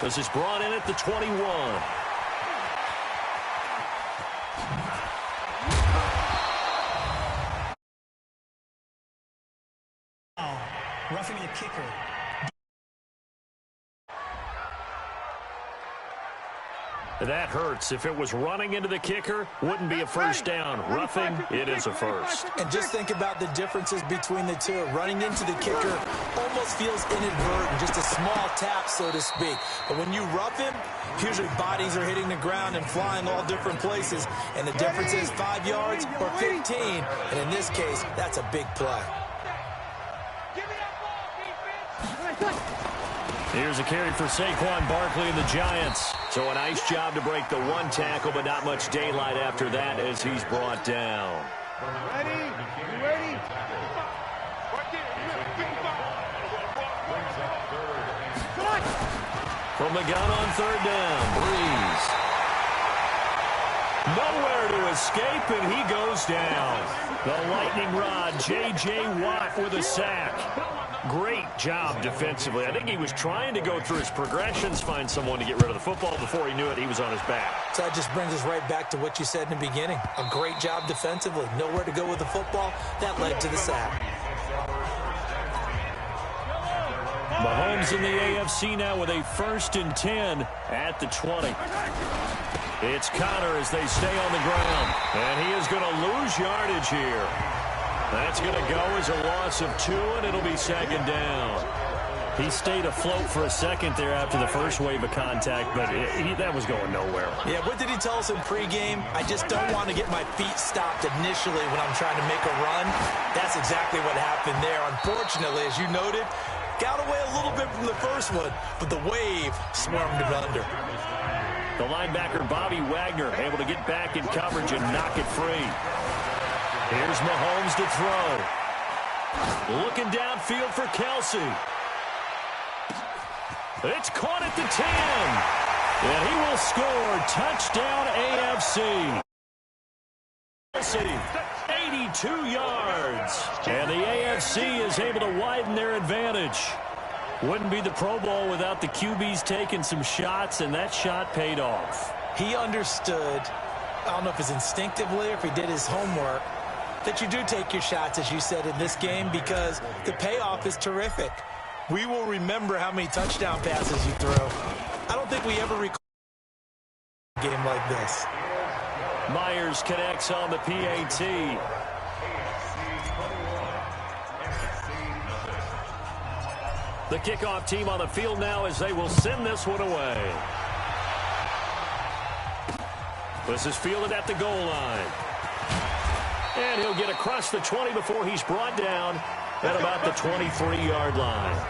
This is brought in at the 21. Roughing the kicker. That hurts. If it was running into the kicker, wouldn't be a first down. Roughing, it is a first. And just think about the differences between the two. Running into the kicker almost feels inadvertent, just a small tap, so to speak. But when you rough him, usually bodies are hitting the ground and flying all different places. And the difference is 5 yards or 15. And in this case, that's a big play. Here's a carry for Saquon Barkley and the Giants. So a nice job to break the one tackle, but not much daylight after that as he's brought down. Ready? You ready? From the gun on third down, Breeze. Nowhere to escape, and he goes down. The lightning rod, J.J. Watt with a sack. Great job defensively. I think he was trying to go through his progressions, find someone to get rid of the football. Before he knew it, he was on his back. So that just brings us right back to what you said in the beginning. A great job defensively. Nowhere to go with the football. That led to the sack. Mahomes in the AFC now with a 1st and 10 at the 20. It's Connor as they stay on the ground. And he is going to lose yardage here. That's going to go as a loss of 2, and it'll be 2nd down. He stayed afloat for a second there after the first wave of contact, but that was going nowhere. Yeah, what did he tell us in pregame? I just don't want to get my feet stopped initially when I'm trying to make a run. That's exactly what happened there. Unfortunately, as you noted, got away a little bit from the first one, but the wave swarmed him under. The linebacker, Bobby Wagner, able to get back in coverage and knock it free. Here's Mahomes to throw. Looking downfield for Kelsey. It's caught at the 10. And he will score. Touchdown AFC. Kelsey, 82 yards. And the AFC is able to widen their advantage. Wouldn't be the Pro Bowl without the QBs taking some shots, and that shot paid off. He understood, I don't know if it's instinctively or if he did his homework, that you do take your shots, as you said, in this game because the payoff is terrific. We will remember how many touchdown passes you throw. I don't think we ever recall a game like this. Myers connects on the PAT. The kickoff team on the field now as they will send this one away. This is fielded at the goal line. And he'll get across the 20 before he's brought down at about the 23-yard line.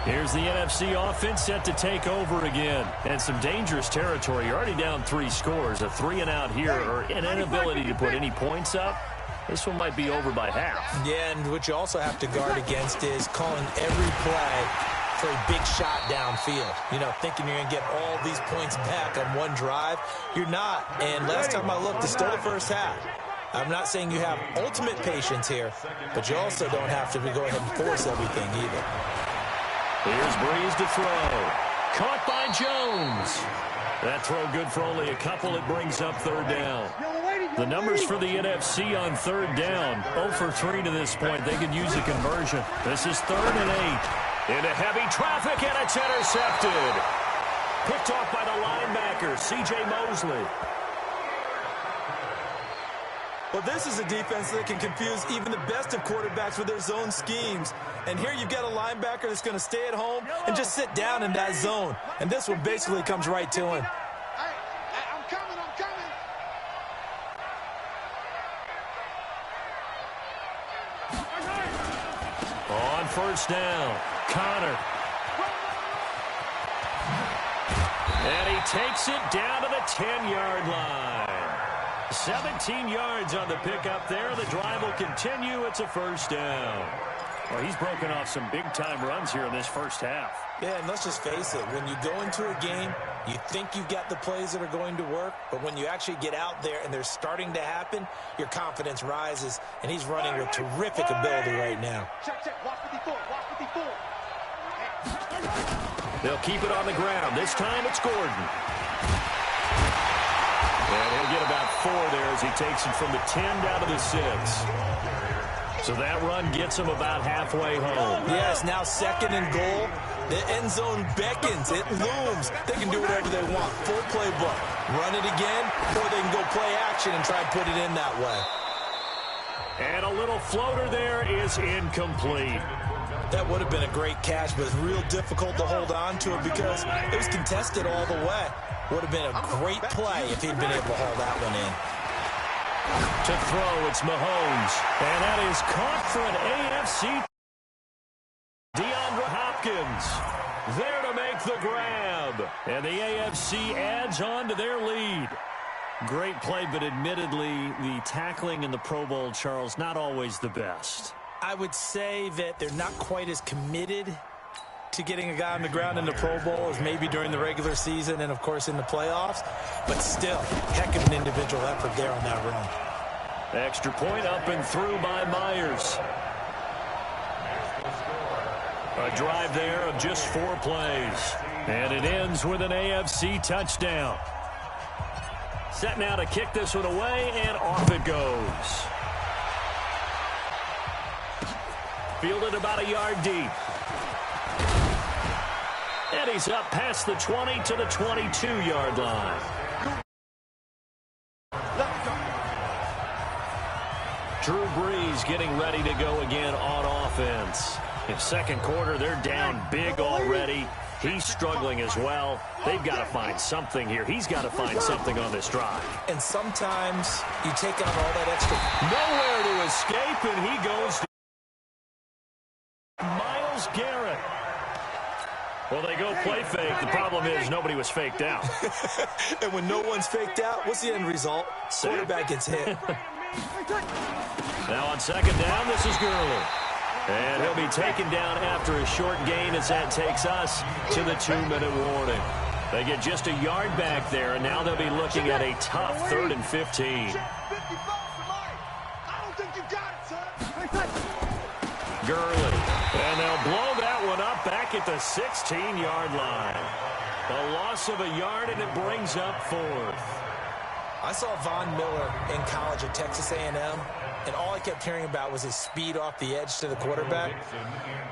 Here's the NFC offense set to take over again. And some dangerous territory. You're already down 3 scores. A 3-and-out here or an inability to put any points up. This one might be over by half. Yeah, and what you also have to guard against is calling every play for a big shot downfield. You know, thinking you're going to get all these points back on one drive. You're not. And last time I looked, it's still the first half. I'm not saying you have ultimate patience here, but you also don't have to go ahead and force everything either. Here's Breeze to throw. Caught by Jones. That throw good for only a couple. It brings up 3rd down. The numbers for the NFC on 3rd down. 0 for 3 to this point. They could use a conversion. This is 3rd and 8. Into heavy traffic, and it's intercepted. Picked off by the linebacker, C.J. Mosley. Well, this is a defense that can confuse even the best of quarterbacks with their zone schemes. And here you've got a linebacker that's going to stay at home and just sit down in that zone. And this one basically comes right to him. I'm coming. On 1st down, Connor. And he takes it down to the 10-yard line. 17 yards on the pickup there. The drive will continue. It's a 1st down. Well, he's broken off some big-time runs here in this first half. Yeah, and let's just face it. When you go into a game, you think you've got the plays that are going to work, but when you actually get out there and they're starting to happen, your confidence rises, and he's running with terrific ability right now. Check. Watch 54. They'll keep it on the ground. This time it's Gordon. And he'll get about 4 there as he takes it from the 10 down to the 6. So that run gets him about halfway home. Yeah, it's now 2nd and goal. The end zone beckons. It looms. They can do whatever they want. Full playbook. Run it again, or they can go play action and try and put it in that way. And a little floater there is incomplete. That would have been a great catch, but it's real difficult to hold on to it because it was contested all the way. Would have been a great play if he'd been able to haul that one in. To throw, it's Mahomes. And that is caught for an AFC. DeAndre Hopkins there to make the grab. And the AFC adds on to their lead. Great play, but admittedly, the tackling in the Pro Bowl, Charles, not always the best. I would say that they're not quite as committed to getting a guy on the ground in the Pro Bowl as maybe during the regular season and, of course, in the playoffs. But still, heck of an individual effort there on that run. Extra point up and through by Myers. A drive there of just 4 plays. And it ends with an AFC touchdown. Set now to kick this one away, and off it goes. Fielded about a yard deep. And he's up past the 20 to the 22-yard line. Drew Brees getting ready to go again on offense. In second quarter, they're down big already. He's struggling as well. They've got to find something here. He's got to find something on this drive. And sometimes you take on all that extra. Nowhere to escape, and he goes to Myles Garrett. Well, they go play fake. The problem is nobody was faked out. And when no one's faked out, what's the end result? Quarterback gets hit. Now on second down, this is Gurley. And he'll be taken down after a short gain as that takes us to the 2-minute warning. They get just a yard back there, and now they'll be looking at a tough 3rd and 15. Gurley. And they'll blow that one up back at the 16-yard line. A loss of a yard, and it brings up 4th. I saw Von Miller in college at Texas A&M. And all I kept hearing about was his speed off the edge to the quarterback.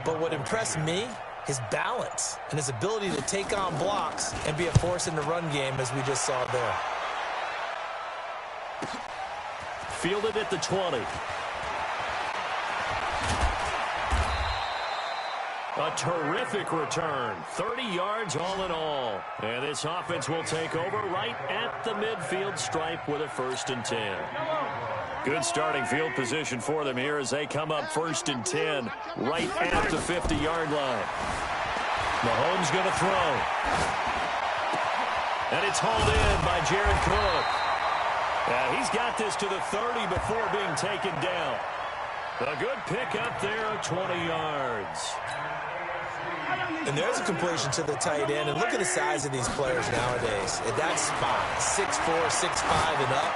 But what impressed me, his balance and his ability to take on blocks and be a force in the run game, as we just saw there. Fielded at the 20. A terrific return. 30 yards all in all. And this offense will take over right at the midfield stripe with a 1st and 10. Good starting field position for them here as they come up 1st and 10 right at the 50-yard line. Mahomes going to throw. And it's hauled in by Jared Cook. He's got this to the 30 before being taken down. A good pick up there at 20 yards. And there's a completion to the tight end. And look at the size of these players nowadays. At that spot, 6'4", 6'5", and up.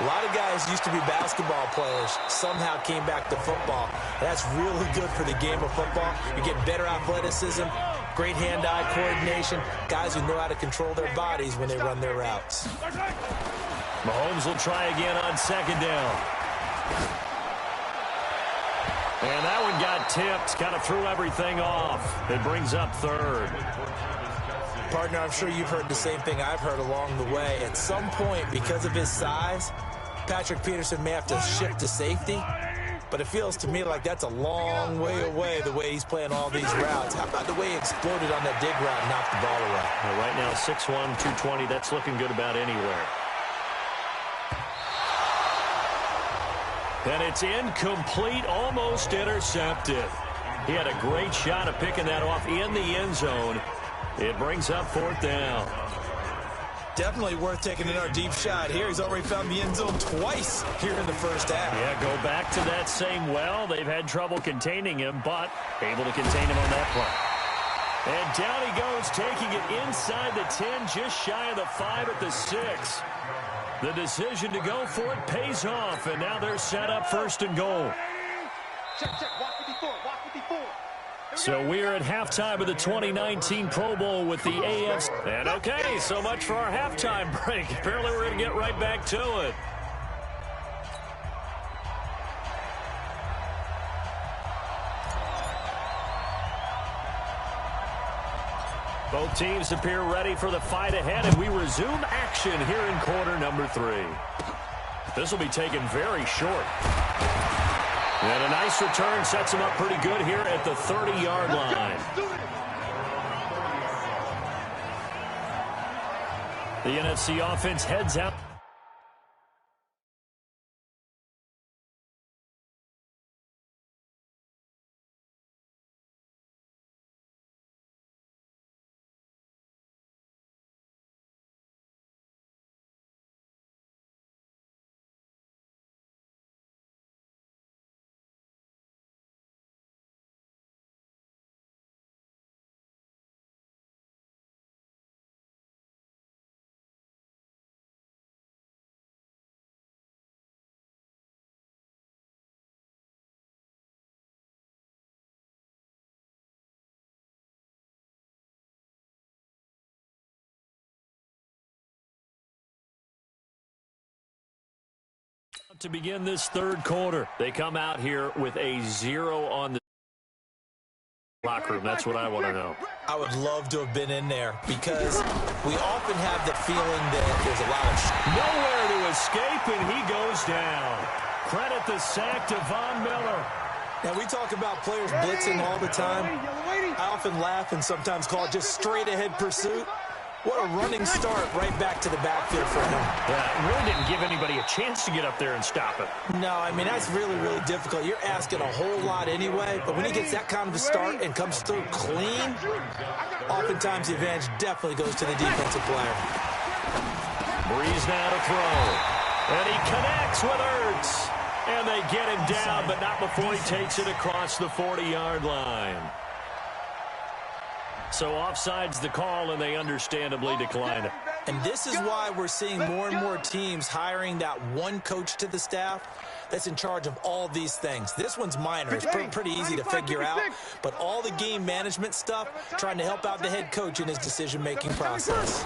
A lot of guys used to be basketball players, somehow came back to football. That's really good for the game of football. You get better athleticism, great hand-eye coordination, guys who know how to control their bodies when they run their routes. Mahomes will try again on second down. And that one got tipped, kind of threw everything off. It brings up 3rd. Partner, I'm sure you've heard the same thing I've heard along the way. At some point, because of his size, Patrick Peterson may have to shift to safety. But it feels to me like that's a long way away, the way he's playing all these routes. How about the way he exploded on that dig route and knocked the ball away? Well, right now, 6'1", 220, that's looking good about anywhere. And it's incomplete, almost intercepted. He had a great shot at picking that off in the end zone. It brings up 4th down. Definitely worth taking in our deep shot here. He's already found the end zone twice here in the first half. Yeah, go back to that same well. They've had trouble containing him, but able to contain him on that play. And down he goes, taking it inside the 10, just shy of the 5 at the 6. The decision to go for it pays off, and now they're set up 1st and goal. Check, check. Walk 54, walk 54. So we're at halftime of the 2019 Pro Bowl with the AFC. And okay, so much for our halftime break. Apparently we're going to get right back to it. Both teams appear ready for the fight ahead, and we resume action here in quarter number 3. This will be taken very short. And a nice return sets him up pretty good here at the 30-yard line. The NFC offense heads out. To begin this third quarter, they come out here with a 0 on the locker room. That's what I want to know. I would love to have been in there because we often have the feeling that there's a lot of nowhere to escape, and he goes down. Credit the sack to Von Miller. Now, we talk about players blitzing all the time. I often laugh and sometimes call it just straight-ahead pursuit. What a running start right back to the backfield for him. Yeah, it really didn't give anybody a chance to get up there and stop it. No, I mean, that's really, really difficult. You're asking a whole lot anyway, but when he gets that kind of a start and comes through clean, oftentimes the advantage definitely goes to the defensive player. Breeze now to throw. And he connects with Ertz. And they get him down, but not before he takes it across the 40-yard line. So offside's the call, and they understandably decline it. And this is why we're seeing more and more teams hiring that one coach to the staff that's in charge of all these things. This one's minor. It's pretty easy to figure out. But all the game management stuff, trying to help out the head coach in his decision-making process.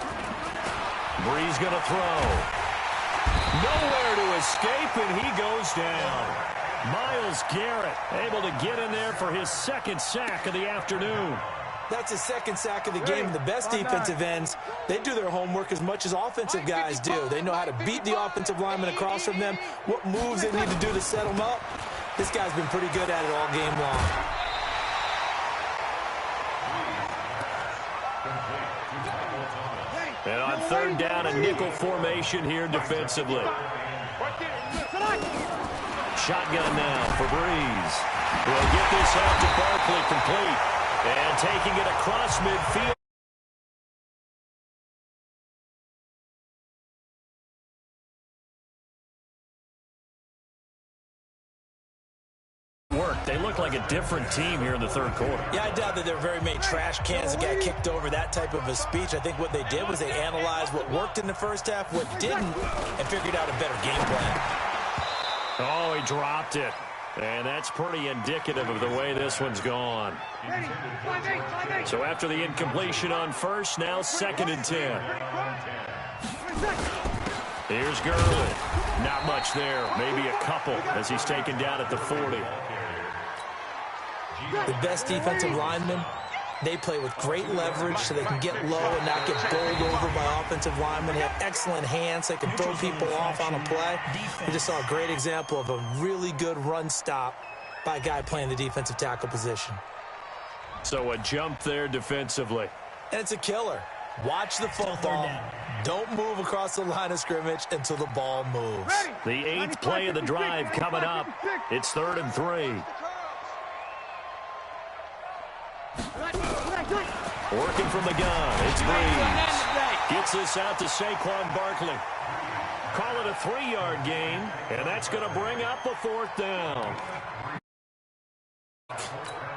Breeze going to throw. Nowhere to escape, and he goes down. Myles Garrett able to get in there for his second sack of the afternoon. That's his second sack of the game. And the best defensive ends, they do their homework as much as offensive guys do. They know how to beat the offensive lineman across from them, what moves they need to do to set them up. This guy's been pretty good at it all game long. And on third down, a nickel formation here defensively. Shotgun now for Breeze. We'll get this out to Barkley complete. And taking it across midfield. They look like a different team here in the third quarter. Yeah, I doubt that there are very many trash cans that got kicked over, that type of a speech. I think what they did was they analyzed what worked in the first half, what didn't, and figured out a better game plan. Oh, he dropped it. And that's pretty indicative of the way this one's gone. So after the incompletion on first, now 2nd and 10. Here's Gurley. Not much there. Maybe a couple as he's taken down at the 40. The best defensive linemen, they play with great leverage so they can get low and not get bowled over by offensive linemen. They have excellent hands. They can throw people off on a play. We just saw a great example of a really good run stop by a guy playing the defensive tackle position. So a jump there defensively. And it's a killer. Watch the football. Don't move across the line of scrimmage until the ball moves. The 8th play of the drive coming up. It's 3rd and 3. Working from the gun, it's Breeze. Gets this out to Saquon Barkley. Call it a 3-yard gain, and that's going to bring up a 4th down.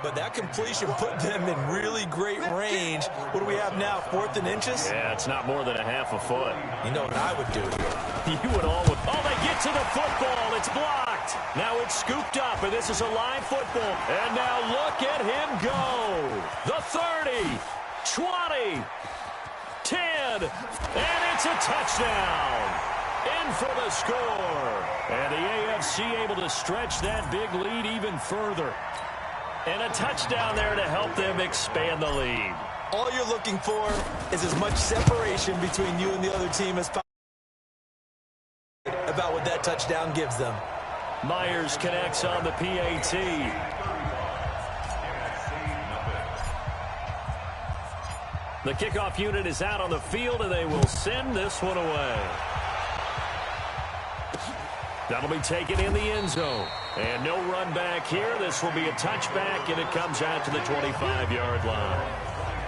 But that completion put them in really great range. What do we have now, 4th and inches? Yeah, it's not more than a half a foot. You know what I would do here? You would always. Oh, they get to the football. It's blocked. Now it's scooped up, and this is a live football. And now look at him go. The 30, 20, 10, and it's a touchdown. In for the score. And the AFC able to stretch that big lead even further. And a touchdown there to help them expand the lead. All you're looking for is as much separation between you and the other team as possible. About what that touchdown gives them. Myers connects on the PAT. The kickoff unit is out on the field, and they will send this one away. That'll be taken in the end zone. And no run back here. This will be a touchback, and it comes out to the 25-yard line.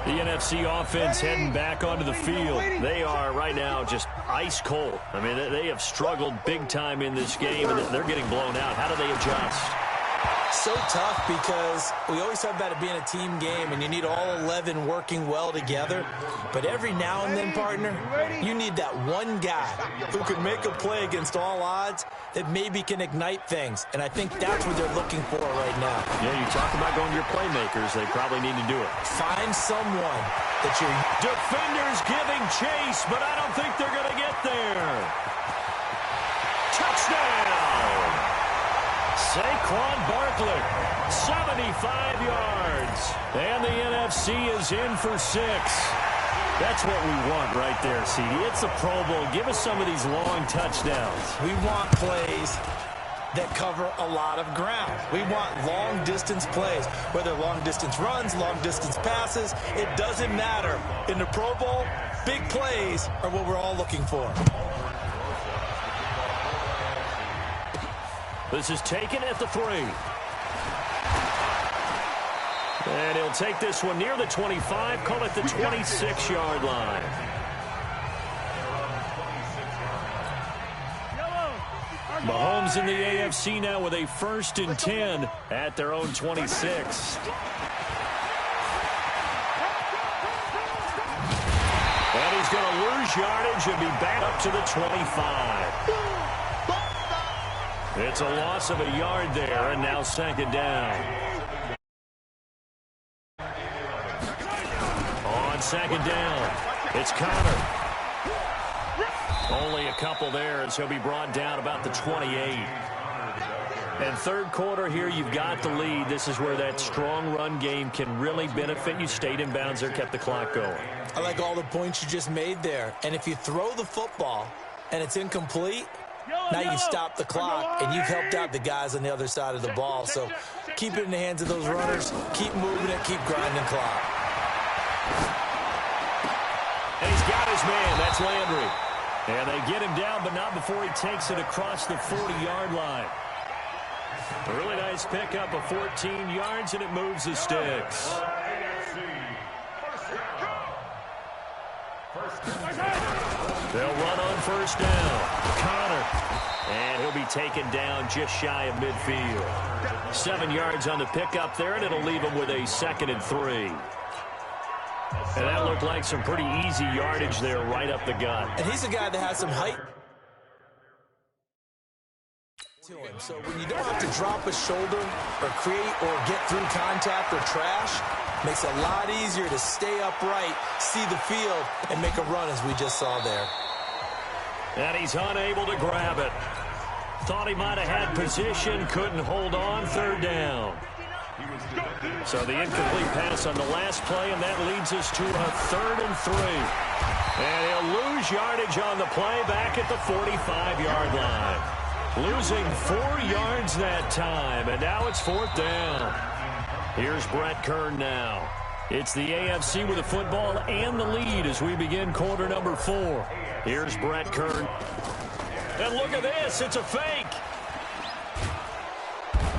The NFC offense heading back onto the field. They are right now just ice cold. I mean, they have struggled big time in this game, and they're getting blown out. How do they adjust? So tough because we always talk about it being a team game, and you need all 11 working well together. But every now and then, partner, you need that one guy who can make a play against all odds that maybe can ignite things. And I think that's what they're looking for right now. Yeah, you talk about going to your playmakers. They probably need to do it. Find someone that your defenders giving chase, but I don't think they're going to get there. Touchdown! Saquon Barkley, 75 yards. And the NFC is in for 6. That's what we want right there, CD. It's a Pro Bowl. Give us some of these long touchdowns. We want plays that cover a lot of ground. We want long-distance plays, whether long-distance runs, long-distance passes. It doesn't matter. In the Pro Bowl, big plays are what we're all looking for. This is taken at the 3. And he'll take this one near the 25, call it the 26-yard line. Mahomes in the AFC now with a 1st and 10 at their own 26. And he's going to lose yardage and be back up to the 25. It's a loss of a yard there, and now 2nd down. On 2nd down, it's Connor. Only a couple there as he'll be brought down about the 28. And 3rd quarter here, you've got the lead. This is where that strong run game can really benefit you. Stayed in bounds there, kept the clock going. I like all the points you just made there. And if you throw the football and it's incomplete, now you stop the clock, and you've helped out the guys on the other side of the ball. So keep it in the hands of those runners. Keep moving it. Keep grinding clock. And he's got his man. That's Landry. And they get him down, but not before he takes it across the 40-yard line. A really nice pickup of 14 yards, and it moves the sticks. They'll run on 1st down. Connor. And he'll be taken down just shy of midfield. 7 yards on the pickup there, and it'll leave him with a 2nd and 3. And that looked like some pretty easy yardage there right up the gut. And he's a guy that has some height to him. So when you don't have to drop a shoulder or create or get through contact or trash, makes it a lot easier to stay upright, see the field, and make a run as we just saw there. And he's unable to grab it. Thought he might have had position, couldn't hold on, 3rd down. So the incomplete pass on the last play, and that leads us to a 3rd and 3. And he'll lose yardage on the play back at the 45-yard line. Losing 4 yards that time, and now it's 4th down. Here's Brett Kern now. It's the AFC with the football and the lead as we begin quarter number 4. Here's Brett Kern. And look at this, it's a fake.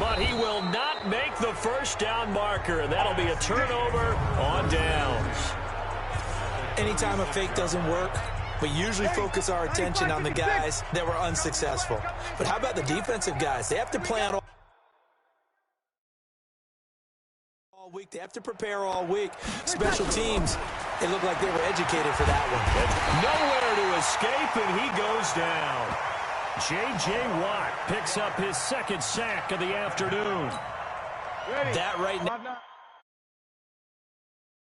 But he will not make the 1st down marker, and that'll be a turnover on downs. Anytime a fake doesn't work, we usually focus our attention on the guys that were unsuccessful. But how about the defensive guys? They have to plan all week. They have to prepare all week. Special teams, it looked like they were educated for that one. Nowhere to escape, and he goes down. J.J. Watt picks up his second sack of the afternoon. That right now.